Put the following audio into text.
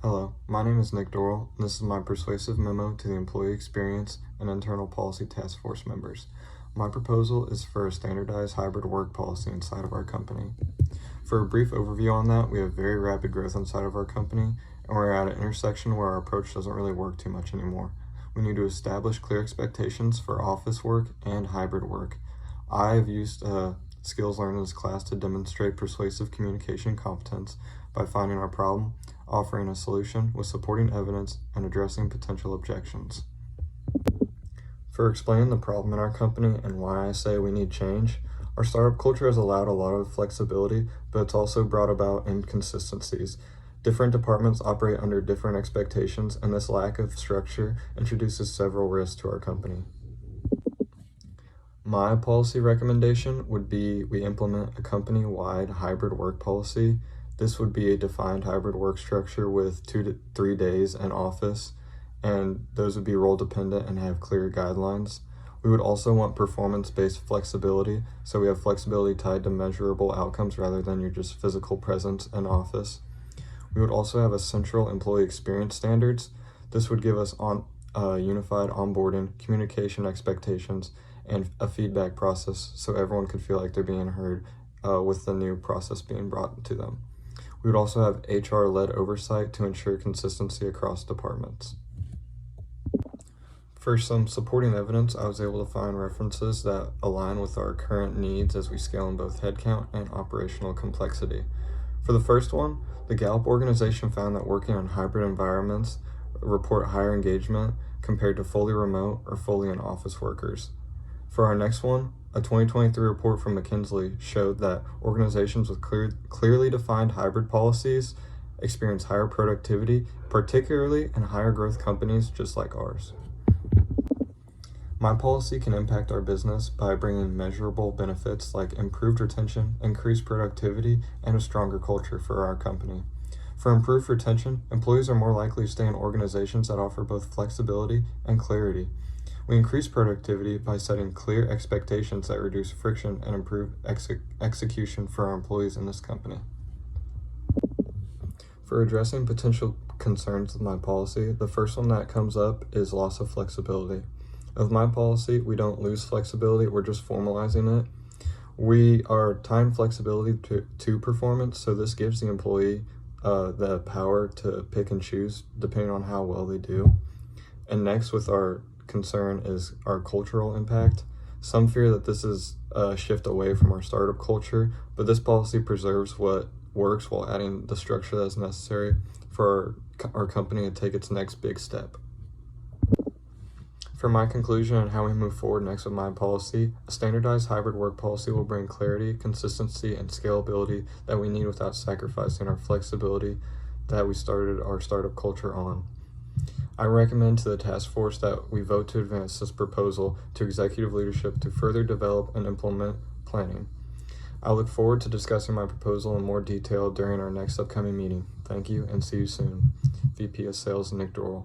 Hello, my name is Nick Dorrell, and this is my persuasive memo to the Employee Experience and Internal Policy Task Force members. My proposal is for a standardized hybrid work policy inside of our company. For a brief overview on that, we have very rapid growth inside of our company, and we're at an intersection where our approach doesn't really work too much anymore. We need to establish clear expectations for office work and hybrid work. I have used skills learned in this class to demonstrate persuasive communication competence by finding our problem, offering a solution with supporting evidence, and addressing potential objections. For explaining the problem in our company and why I say we need change, our startup culture has allowed a lot of flexibility, but it's also brought about inconsistencies. Different departments operate under different expectations, and this lack of structure introduces several risks to our company. My policy recommendation would be we implement a company-wide hybrid work policy. This would be a defined hybrid work structure with 2 to 3 days in office, and those would be role dependent and have clear guidelines. We would also want performance-based flexibility, so we have flexibility tied to measurable outcomes rather than your just physical presence in office. We would also have a central employee experience standards. This would give us unified onboarding, communication expectations, and a feedback process so everyone could feel like they're being heard with the new process being brought to them. We would also have HR-led oversight to ensure consistency across departments. For some supporting evidence, I was able to find references that align with our current needs as we scale in both headcount and operational complexity. For the first one, the Gallup organization found that working on hybrid environments report higher engagement compared to fully remote or fully in-office workers. For our next one, a 2023 report from McKinsey showed that organizations with clearly defined hybrid policies experience higher productivity, particularly in higher growth companies just like ours. My policy can impact our business by bringing measurable benefits like improved retention, increased productivity, and a stronger culture for our company. For improved retention, employees are more likely to stay in organizations that offer both flexibility and clarity. We increase productivity by setting clear expectations that reduce friction and improve execution for our employees in this company. For addressing potential concerns with my policy, the first one that comes up is loss of flexibility. With my policy, we don't lose flexibility, we're just formalizing it. We are tying flexibility to performance, so this gives the employee the power to pick and choose depending on how well they do. And next, with our concern is our cultural impact. Some fear that this is a shift away from our startup culture, but this policy preserves what works while adding the structure that is necessary for our company to take its next big step. For my conclusion on how we move forward next with my policy, a standardized hybrid work policy will bring clarity, consistency, and scalability that we need without sacrificing our flexibility that we started our startup culture on. I recommend to the task force that we vote to advance this proposal to executive leadership to further develop and implement planning. I look forward to discussing my proposal in more detail during our next upcoming meeting. Thank you and see you soon. VP of Sales, Nick Dorrell.